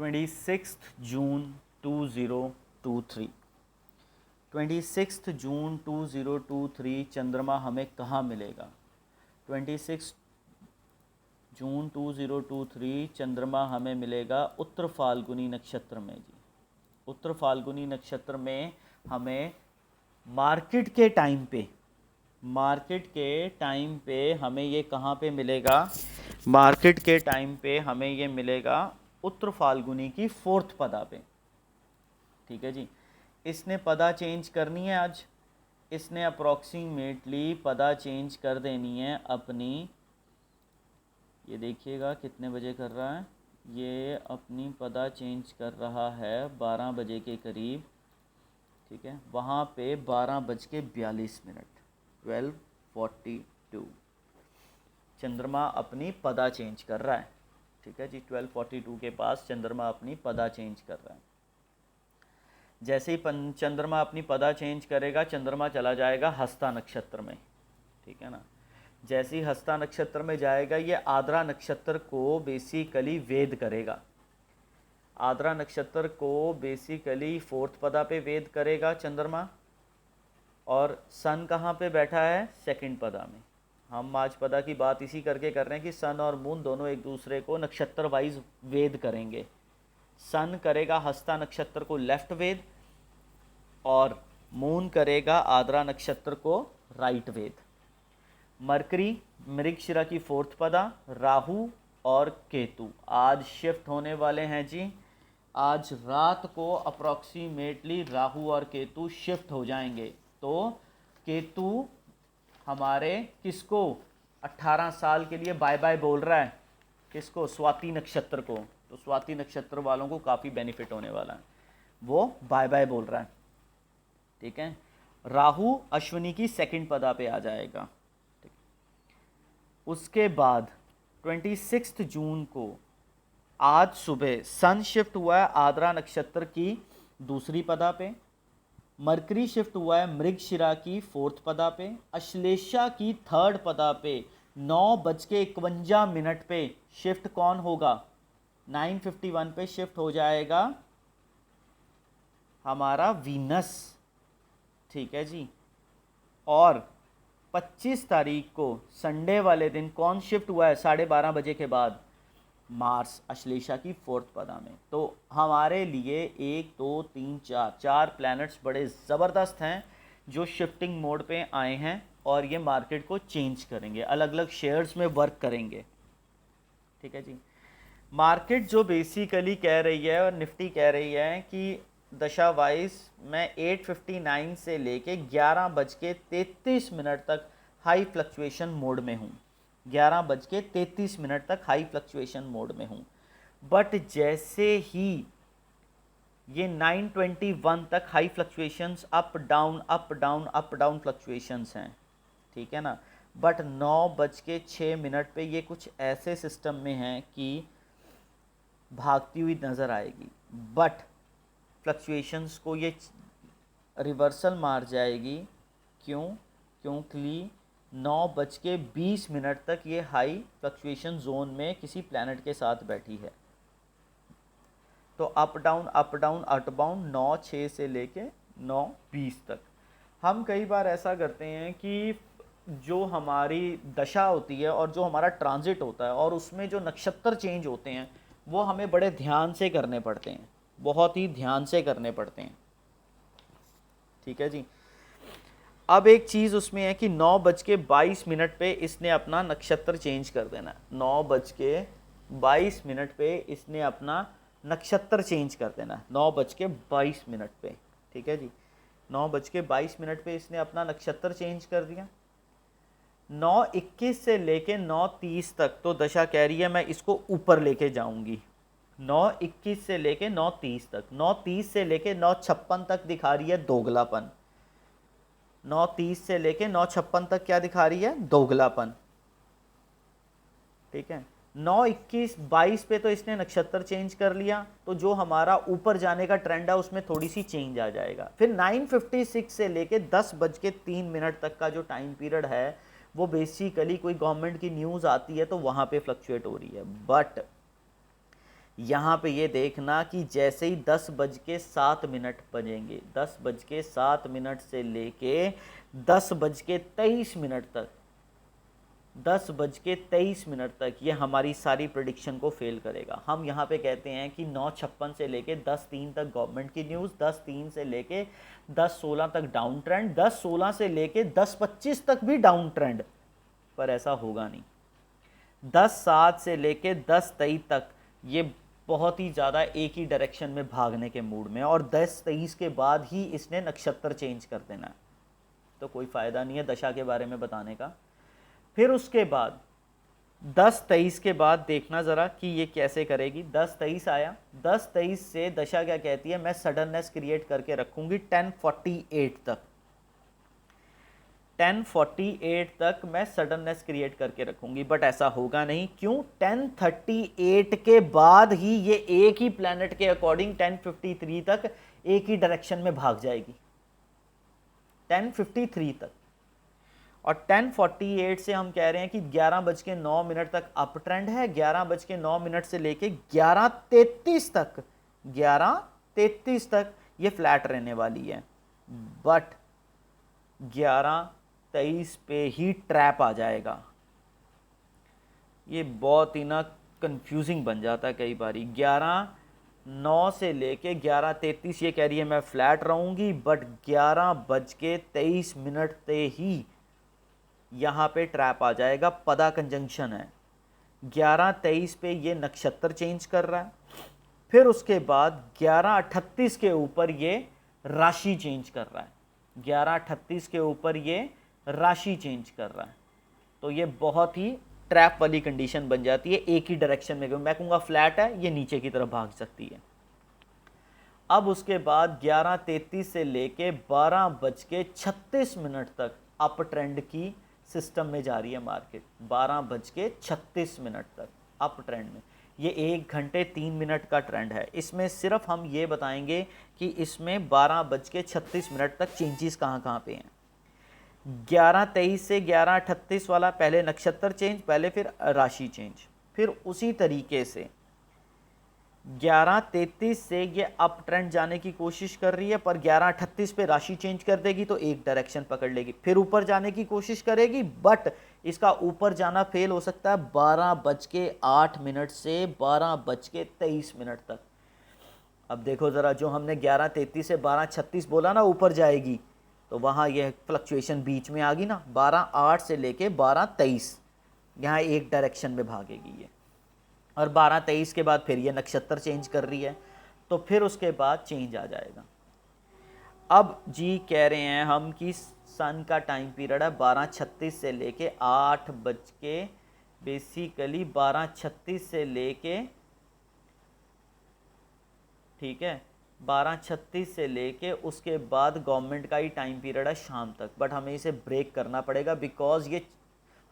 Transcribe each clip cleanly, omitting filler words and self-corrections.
26 जून 2023 26 जून 2023 चंद्रमा हमें कहाँ मिलेगा? 26 जून 2023 चंद्रमा हमें मिलेगा उत्तर फाल्गुनी नक्षत्र में जी। उत्तर फाल्गुनी नक्षत्र में हमें मार्केट के टाइम पे हमें ये कहाँ पे मिलेगा? मार्केट के टाइम पे हमें ये मिलेगा उत्तर फाल्गुनी की 4th पदा पे। ठीक है जी। इसने पदा चेंज करनी है आज, इसने अप्रॉक्सीमेटली पदा चेंज कर देनी है अपनी, ये देखिएगा कितने बजे कर रहा है, ये अपनी पदा चेंज कर रहा है 12 बजे के करीब। ठीक है, वहाँ पे 12:42 12:42 चंद्रमा अपनी पदा चेंज कर रहा है। ठीक है जी, 12:42 के पास चंद्रमा अपनी पदा चेंज कर रहा है। जैसे ही चंद्रमा अपनी पदा चेंज करेगा, चंद्रमा चला जाएगा हस्ता नक्षत्र में। ठीक है ना, जैसे ही हस्ता नक्षत्र में जाएगा, ये आद्रा नक्षत्र को बेसिकली वेद करेगा। आद्रा नक्षत्र को बेसिकली 4th पदा पे वेद करेगा चंद्रमा, और सन कहाँ पे बैठा है? 2nd पदा में। हम आज पदा की बात इसी करके कर रहे हैं कि सन और मून दोनों एक दूसरे को नक्षत्र वाइज वेद करेंगे। सन करेगा हस्ता नक्षत्र को लेफ्ट वेद, और मून करेगा आद्रा नक्षत्र को राइट वेद। मरकरी मृगशिरा की 4th पदा, राहु और केतु आज शिफ्ट होने वाले हैं जी। आज रात को अप्रॉक्सीमेटली राहु और केतु शिफ्ट हो जाएंगे। तो केतु हमारे किसको 18 साल के लिए बाय बाय बोल रहा है? किसको? स्वाति नक्षत्र को। तो स्वाति नक्षत्र वालों को काफ़ी बेनिफिट होने वाला है, वो बाय बाय बोल रहा है। ठीक है, राहु अश्विनी की 2nd पदा पे आ जाएगा। ठीक, उसके बाद 26 जून को आज सुबह सन शिफ्ट हुआ है आद्रा नक्षत्र की 2री पदा पे, मरकरी शिफ्ट हुआ है मृगशिरा की 4th पदा पे, अश्लेषा की 3rd पदा पे 9:51 पे शिफ्ट कौन होगा? 9:51 पे शिफ्ट हो जाएगा हमारा वीनस। ठीक है जी, और 25 तारीख को संडे वाले दिन कौन शिफ्ट हुआ है 12:30 बजे के बाद? मार्स अश्लेषा की 4th पदा में। तो हमारे लिए 1 2 3 4 प्लैनेट्स बड़े ज़बरदस्त हैं जो शिफ्टिंग मोड पे आए हैं, और ये मार्केट को चेंज करेंगे, अलग अलग शेयर्स में वर्क करेंगे। ठीक है जी, मार्केट जो बेसिकली कह रही है और निफ्टी कह रही है कि दशा वाइज मैं 8:59 से लेके 11:33 तक हाई फ्लक्चुएशन मोड में हूँ। 11:33 तक हाई फ्लक्चुएशन मोड में हूँ। बट जैसे ही ये 9:21 तक high fluctuations up down fluctuations हैं। ठीक है ना, बट 9:06 पे ये कुछ ऐसे सिस्टम में हैं कि भागती हुई नज़र आएगी, बट फ्लक्चुएशंस को ये रिवर्सल मार जाएगी। क्यों? क्योंकि 9:20 तक ये हाई फ्लक्चुएशन जोन में किसी प्लैनेट के साथ बैठी है। तो अप डाउन 9:06 से लेके 9:20 तक। हम कई बार ऐसा करते हैं कि जो हमारी दशा होती है और जो हमारा ट्रांजिट होता है और उसमें जो नक्षत्र चेंज होते हैं वो हमें बड़े ध्यान से करने पड़ते हैं, बहुत ही ध्यान से करने पड़ते हैं। ठीक है जी, अब एक चीज़ उसमें है कि 9:22 पे इसने अपना नक्षत्र चेंज कर देना है। 9:22 पे इसने अपना नक्षत्र चेंज कर देना है। 9:22 पे। ठीक है जी, 9:22 पे इसने अपना नक्षत्र चेंज कर दिया। 9:21 से लेके 9:30 तक तो दशा कह रही है मैं इसको ऊपर लेके जाऊंगी। 9:21 से लेके 9:30 तक, 9:30 से लेके 9:56 तक दिखा रही है दोगलापन। 9:30 से लेके 9:56 तक क्या दिखा रही है? दोगलापन। ठीक है, 9:21-22 पे तो इसने नक्षत्र चेंज कर लिया, तो जो हमारा ऊपर जाने का ट्रेंड है उसमें थोड़ी सी चेंज आ जाएगा। फिर 9:56 से लेके 10:03 तक का जो टाइम पीरियड है वो बेसिकली कोई गवर्नमेंट की न्यूज़ आती है तो वहाँ पे फ्लक्चुएट हो रही है। बट यहाँ पे ये देखना कि जैसे ही 10:07 बजेंगे, 10:07 से लेके 10:23 तक, 10:23 तक ये हमारी सारी प्रेडिक्शन को फेल करेगा। हम यहाँ पे कहते हैं कि 9:56 से लेके 10:03 तक गवर्नमेंट की न्यूज़, 10:03 से लेके 10:16 तक डाउन ट्रेंड, 10:16 से लेके 10:25 तक भी डाउन ट्रेंड, पर ऐसा होगा नहीं। 10:07 से लेके 10:23 तक ये बहुत ही ज़्यादा एक ही डायरेक्शन में भागने के मूड में, और 10:23 के बाद ही इसने नक्षत्र चेंज कर देना है, तो कोई फ़ायदा नहीं है दशा के बारे में बताने का। फिर उसके बाद 10:23 के बाद देखना ज़रा कि ये कैसे करेगी। 10:23 आया, 10:23 से दशा क्या कहती है, मैं सडननेस क्रिएट करके रखूँगी 10:48 तक, 10:48 तक मैं सडननेस क्रिएट करके रखूंगी, बट ऐसा होगा नहीं। क्यों? 10:38 के बाद ही ये एक ही प्लैनेट के अकॉर्डिंग 10:53 तक एक ही डायरेक्शन में भाग जाएगी, 10:53 तक। और 10:48 से हम कह रहे हैं कि 11:09 तक अप ट्रेंड है, 11:09 से लेके 11:33 तक, 11:33 तक ये फ्लैट रहने वाली है, बट 11:23 पे ही ट्रैप आ जाएगा। ये बहुत ही ना कंफ्यूजिंग बन जाता है कई बारी। 11:09 से लेके 11:33 ये कह रही है मैं फ्लैट रहूँगी, बट 11:23 पे ही यहाँ पे ट्रैप आ जाएगा, पदा कंजंक्शन है। 11:23 पे ये नक्षत्र चेंज कर रहा है, फिर उसके बाद 11:38 के ऊपर ये राशि चेंज कर रहा है, 11:38 के ऊपर ये राशि चेंज कर रहा है, तो ये बहुत ही ट्रैप वाली कंडीशन बन जाती है एक ही डायरेक्शन में। मैं कहूँगा फ्लैट है, ये नीचे की तरफ भाग सकती है। अब उसके बाद 11:33 से लेके 12:36 तक अप ट्रेंड की सिस्टम में जा रही है मार्केट, 12:36 तक अप ट्रेंड में। ये 1 घंटे 3 मिनट का ट्रेंड है। इसमें सिर्फ हम ये बताएंगे कि इसमें 12:36 तक चेंजेस कहाँ कहाँ पे हैं। 11:23 से 11:38 वाला पहले नक्षत्र चेंज, पहले फिर राशि चेंज, फिर उसी तरीके से 11:33 से ये अप ट्रेंड जाने की कोशिश कर रही है, पर 11:38 पे राशि चेंज कर देगी तो एक डायरेक्शन पकड़ लेगी, फिर ऊपर जाने की कोशिश करेगी, बट इसका ऊपर जाना फेल हो सकता है 12:08 से 12:23 तक। अब देखो ज़रा, जो हमने 11:33 से 12:36 बोला ना ऊपर जाएगी, तो वहाँ यह फ्लक्चुएशन बीच में आ गई ना, 12:08 से लेके 12:23 यहाँ एक डायरेक्शन में भागेगी ये, और 12:23 के बाद फिर ये नक्षत्र चेंज कर रही है, तो फिर उसके बाद चेंज आ जाएगा। अब जी कह रहे हैं हम कि सन का टाइम पीरियड है 12:36 से लेके 8 बज के, बेसिकली 12:36 से लेके, ठीक है, 12:36 से लेके उसके बाद गवर्नमेंट का ही टाइम पीरियड है शाम तक, बट हमें इसे ब्रेक करना पड़ेगा बिकॉज ये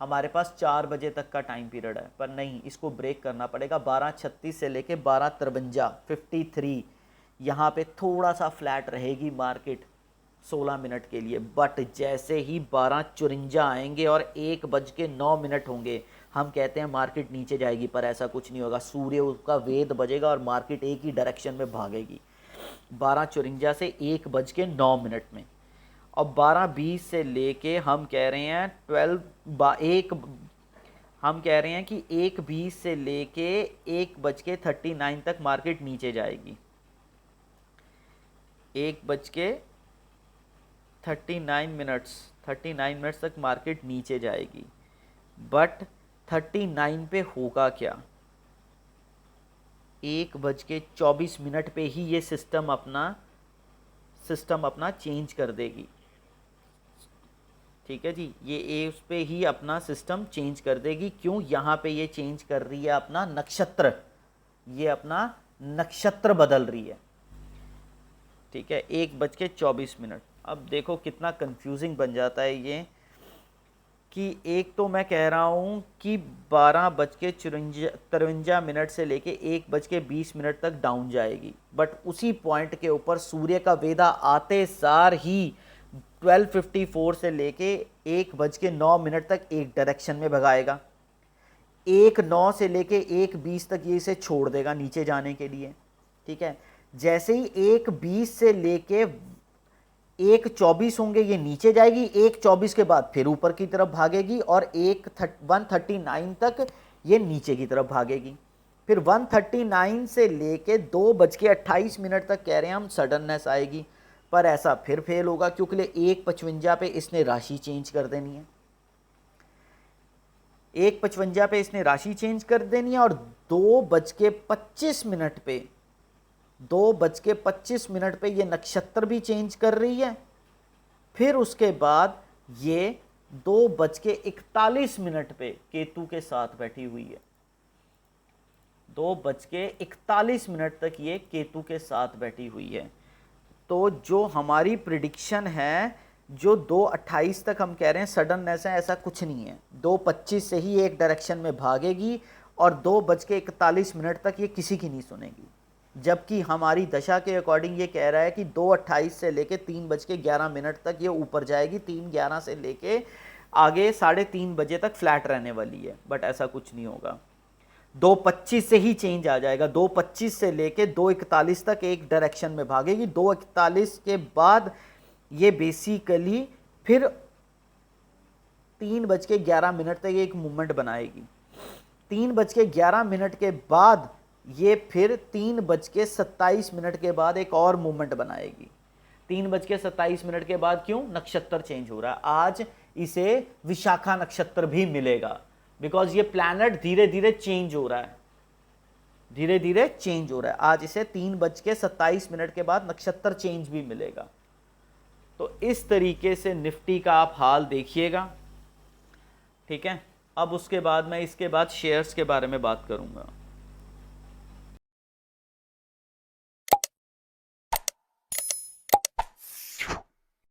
हमारे पास 4 बजे तक का टाइम पीरियड है, पर नहीं, इसको ब्रेक करना पड़ेगा। 12:36 से लेके 12:53 53 यहाँ पे थोड़ा सा फ्लैट रहेगी मार्केट 16 मिनट के लिए, बट जैसे ही 12:54 आएंगे और 1:09 होंगे, हम कहते हैं मार्केट नीचे जाएगी, पर ऐसा कुछ नहीं होगा। सूर्य उसका वेद बजेगा और मार्केट एक ही डायरेक्शन में भागेगी 12:54 से 1:09 में। और 12:20 से लेके हम कह रहे हैं 1 हम कह रहे हैं कि 1:20 से लेके 1:39 तक मार्केट नीचे जाएगी, 1:39 मिनट्स तक मार्केट नीचे जाएगी, बट 39 पे होगा क्या, 1:24 पे ही ये सिस्टम अपना चेंज कर देगी। ठीक है जी, ये उस पे ही अपना सिस्टम चेंज कर देगी। क्यों? यहाँ पे ये चेंज कर रही है अपना नक्षत्र, ये अपना नक्षत्र बदल रही है। ठीक है, 1:24। अब देखो कितना कंफ्यूजिंग बन जाता है ये, कि एक तो मैं कह रहा हूँ कि 12:53 से लेके 1:20 तक डाउन जाएगी, बट उसी पॉइंट के ऊपर सूर्य का वेदा आते सार ही 12:54 से लेके 1:09 तक एक डायरेक्शन में भगाएगा। 1:09 से लेके 1:20 तक ये इसे छोड़ देगा नीचे जाने के लिए, ठीक है। जैसे ही 1:20 से लेके 1:24 होंगे ये नीचे जाएगी, 1:24 के बाद फिर ऊपर की तरफ भागेगी और 1:39 तक ये नीचे की तरफ भागेगी। फिर 1:39 से लेके 2:28 तक कह रहे हैं हम सडननेस आएगी, पर ऐसा फिर फेल होगा क्योंकि 1:55 पे इसने राशि चेंज कर देनी है, 1:55 पे इसने राशि चेंज कर देनी है और 2:25 पे 2:25 पे ये नक्षत्र भी चेंज कर रही है। फिर उसके बाद ये 2:41 पे केतु के साथ बैठी हुई है, 2:41 तक ये केतु के साथ बैठी हुई है। तो जो हमारी प्रिडिक्शन है, जो 2:28 तक हम कह रहे हैं सडननेस है, ऐसा कुछ नहीं है। 2:25 से ही एक डायरेक्शन में भागेगी और 2:41 तक ये किसी की नहीं सुनेगी, जबकि हमारी दशा के अकॉर्डिंग ये कह रहा है कि 2:28 से लेके 3:11 तक ये ऊपर जाएगी, 3:11 से लेके आगे 3:30 बजे तक फ्लैट रहने वाली है, बट ऐसा कुछ नहीं होगा। 2:25 से ही चेंज आ जाएगा, 2:25 से लेके 2:41 तक एक डायरेक्शन में भागेगी, 2:41 के बाद ये बेसिकली फिर 3:11 तक एक मूवमेंट बनाएगी, 3:11 के बाद ये फिर 3:27 के बाद एक और मूवमेंट बनाएगी। 3:27 के बाद क्यों? नक्षत्र चेंज हो रहा है, आज इसे विशाखा नक्षत्र भी मिलेगा, बिकॉज ये प्लैनेट धीरे धीरे चेंज हो रहा है, धीरे धीरे चेंज हो रहा है। आज इसे 3:27 के बाद नक्षत्र चेंज भी मिलेगा। तो इस तरीके से निफ्टी का आप हाल देखिएगा, ठीक है। अब उसके बाद मैं इसके बाद शेयर्स के बारे में बात करूंगा।